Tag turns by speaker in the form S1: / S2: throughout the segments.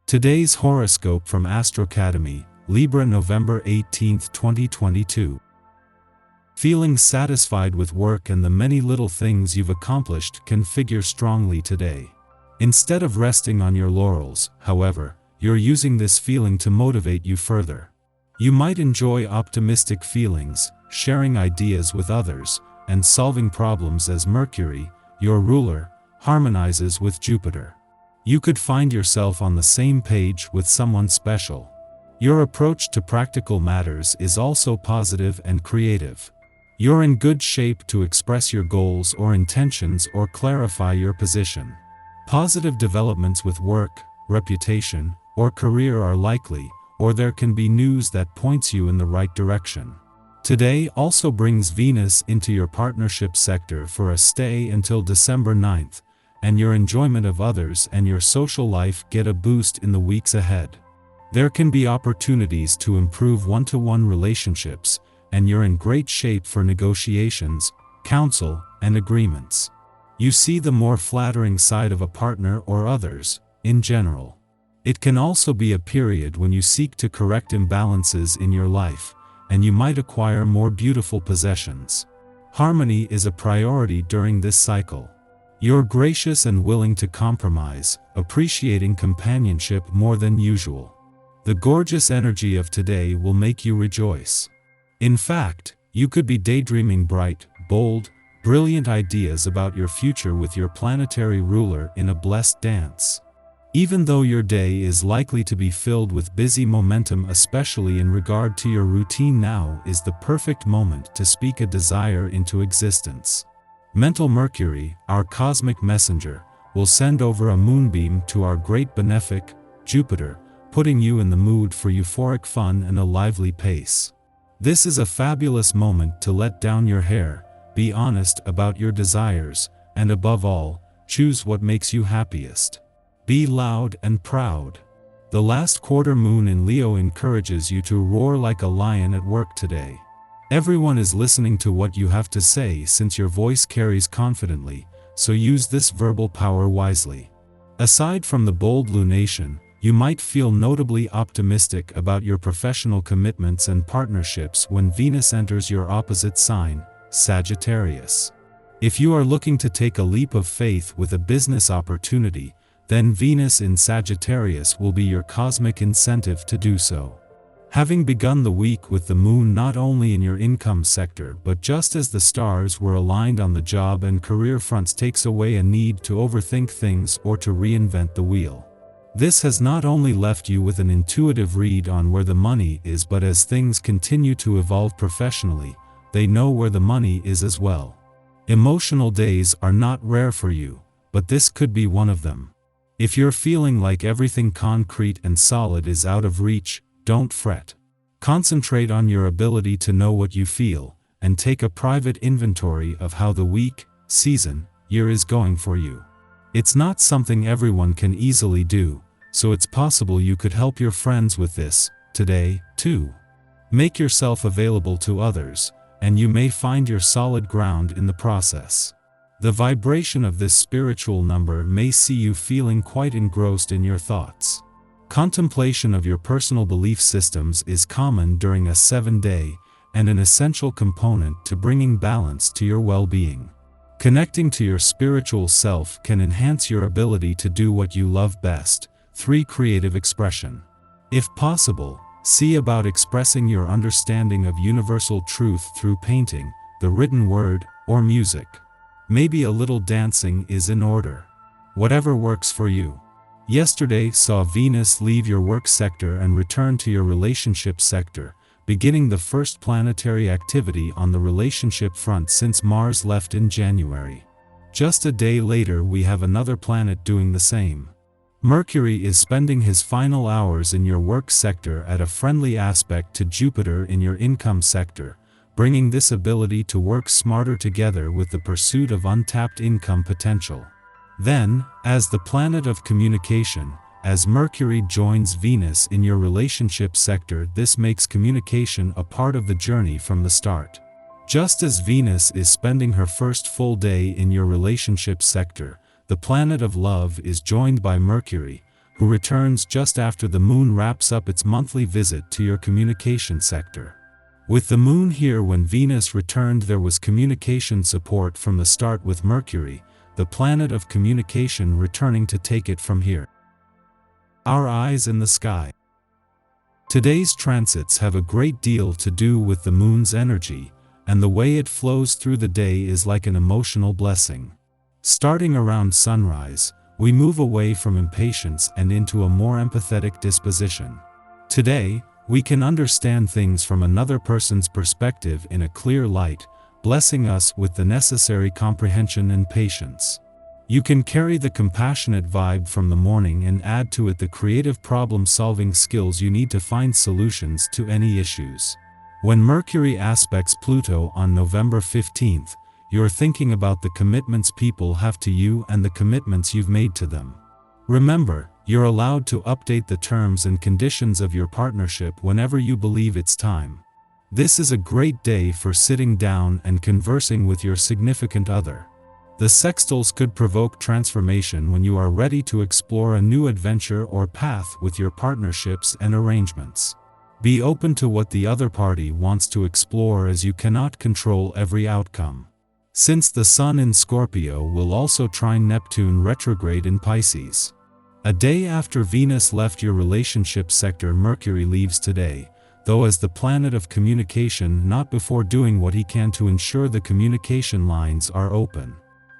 S1: Today's horoscope from Astrocademy, Libra November 18, 2022. Feeling satisfied with work and the many little things you've accomplished can figure strongly today. Instead of resting on your laurels, however, you're using this feeling to motivate you further. You might enjoy optimistic feelings, sharing ideas with others, and solving problems as Mercury, your ruler, harmonizes with Jupiter. You could find yourself on the same page with someone special. Your approach to practical matters is also positive and creative. You're in good shape to express your goals or intentions or clarify your position. Positive developments with work, reputation, or career are likely, or there can be news that points you in the right direction. Today also brings Venus into your partnership sector for a stay until December 9th, and your enjoyment of others and your social life get a boost in the weeks ahead. There can be opportunities to improve one-to-one relationships, and you're in great shape for negotiations, counsel, and agreements. You see the more flattering side of a partner or others, in general. It can also be a period when you seek to correct imbalances in your life, and you might acquire more beautiful possessions. Harmony is a priority during this cycle. You're gracious and willing to compromise, appreciating companionship more than usual. The gorgeous energy of today will make you rejoice. In fact, you could be daydreaming bright, bold, brilliant ideas about your future with your planetary ruler in a blessed dance. Even though your day is likely to be filled with busy momentum, especially in regard to your routine, now is the perfect moment to speak a desire into existence. Mental Mercury, our cosmic messenger, will send over a moonbeam to our great benefic, Jupiter, putting you in the mood for euphoric fun and a lively pace. This is a fabulous moment to let down your hair, be honest about your desires, and above all, choose what makes you happiest. Be loud and proud. The last quarter moon in Leo encourages you to roar like a lion at work today. Everyone is listening to what you have to say since your voice carries confidently, so use this verbal power wisely. Aside from the bold lunation, you might feel notably optimistic about your professional commitments and partnerships when Venus enters your opposite sign, Sagittarius. If you are looking to take a leap of faith with a business opportunity, then Venus in Sagittarius will be your cosmic incentive to do so. Having begun the week with the moon not only in your income sector but just as the stars were aligned on the job and career fronts takes away a need to overthink things or to reinvent the wheel. This has not only left you with an intuitive read on where the money is, but as things continue to evolve professionally, they know where the money is as well. Emotional days are not rare for you, but this could be one of them. If you're feeling like everything concrete and solid is out of reach, don't fret. Concentrate on your ability to know what you feel, and take a private inventory of how the week, season, year is going for you. It's not something everyone can easily do, so it's possible you could help your friends with this, today, too. Make yourself available to others, and you may find your solid ground in the process. The vibration of this spiritual number may see you feeling quite engrossed in your thoughts. Contemplation of your personal belief systems is common during a 7-day, and an essential component to bringing balance to your well-being. Connecting to your spiritual self can enhance your ability to do what you love best. 3. Creative expression. If possible, see about expressing your understanding of universal truth through painting, the written word, or music. Maybe a little dancing is in order. Whatever works for you. Yesterday saw Venus leave your work sector and return to your relationship sector, beginning the first planetary activity on the relationship front since Mars left in January. Just a day later we have another planet doing the same. Mercury is spending his final hours in your work sector at a friendly aspect to Jupiter in your income sector, bringing this ability to work smarter together with the pursuit of untapped income potential. Then, as the planet of communication, as Mercury joins Venus in your relationship sector, this makes communication a part of the journey from the start. Just as Venus is spending her first full day in your relationship sector, the planet of love is joined by Mercury, who returns just after the moon wraps up its monthly visit to your communication sector. With the moon here when Venus returned, there was communication support from the start, with Mercury, the planet of communication, returning to take it from here. Our eyes in the sky. Today's transits have a great deal to do with the moon's energy, and the way it flows through the day is like an emotional blessing. Starting around sunrise, we move away from impatience and into a more empathetic disposition. Today, we can understand things from another person's perspective in a clear light, blessing us with the necessary comprehension and patience. You can carry the compassionate vibe from the morning and add to it the creative problem-solving skills you need to find solutions to any issues. When Mercury aspects Pluto on November 15th, you're thinking about the commitments people have to you and the commitments you've made to them. Remember, you're allowed to update the terms and conditions of your partnership whenever you believe it's time. This is a great day for sitting down and conversing with your significant other. The sextiles could provoke transformation when you are ready to explore a new adventure or path with your partnerships and arrangements. Be open to what the other party wants to explore, as you cannot control every outcome. Since the Sun in Scorpio will also trine Neptune retrograde in Pisces. A day after Venus left your relationship sector, Mercury leaves today, though as the planet of communication, not before doing what he can to ensure the communication lines are open.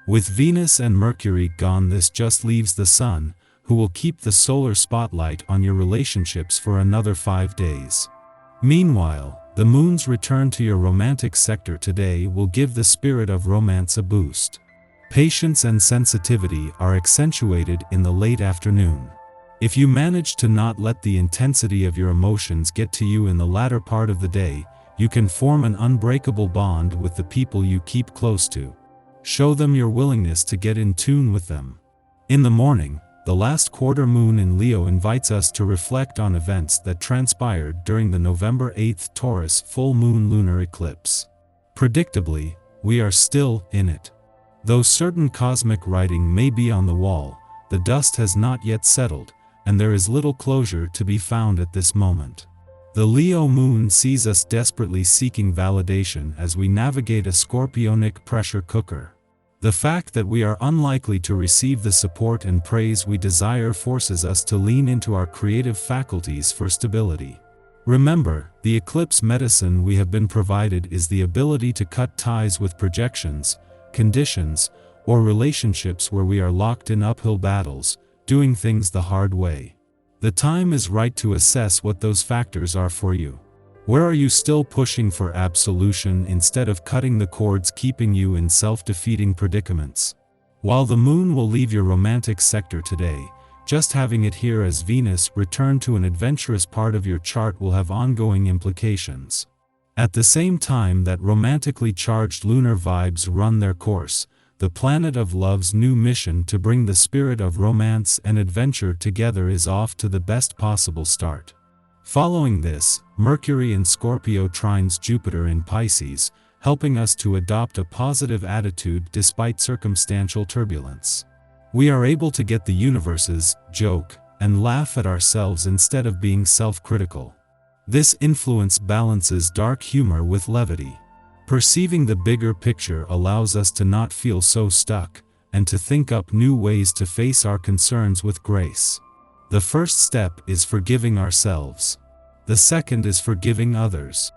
S1: With Venus and Mercury gone, this just leaves the Sun, who will keep the solar spotlight on your relationships for another 5 days. Meanwhile, the Moon's return to your romantic sector today will give the spirit of romance a boost. Patience and sensitivity are accentuated in the late afternoon. If you manage to not let the intensity of your emotions get to you in the latter part of the day, you can form an unbreakable bond with the people you keep close to. Show them your willingness to get in tune with them. In the morning, the last quarter moon in Leo invites us to reflect on events that transpired during the November 8th Taurus full moon lunar eclipse. Predictably, we are still in it. Though certain cosmic writing may be on the wall, the dust has not yet settled, and there is little closure to be found at this moment. The Leo moon sees us desperately seeking validation as we navigate a scorpionic pressure cooker. The fact that we are unlikely to receive the support and praise we desire forces us to lean into our creative faculties for stability. Remember, the eclipse medicine we have been provided is the ability to cut ties with projections, conditions, or relationships where we are locked in uphill battles, doing things the hard way. The time is right to assess what those factors are for you. Where are you still pushing for absolution instead of cutting the cords, keeping you in self-defeating predicaments? While the moon will leave your romantic sector today, just having it here as Venus return to an adventurous part of your chart will have ongoing implications. At the same time that romantically charged lunar vibes run their course, the planet of love's new mission to bring the spirit of romance and adventure together is off to the best possible start. Following this, Mercury in Scorpio trines Jupiter in Pisces, helping us to adopt a positive attitude despite circumstantial turbulence. We are able to get the universe's joke and laugh at ourselves instead of being self-critical. This influence balances dark humor with levity. Perceiving the bigger picture allows us to not feel so stuck, and to think up new ways to face our concerns with grace. The first step is forgiving ourselves. The second is forgiving others.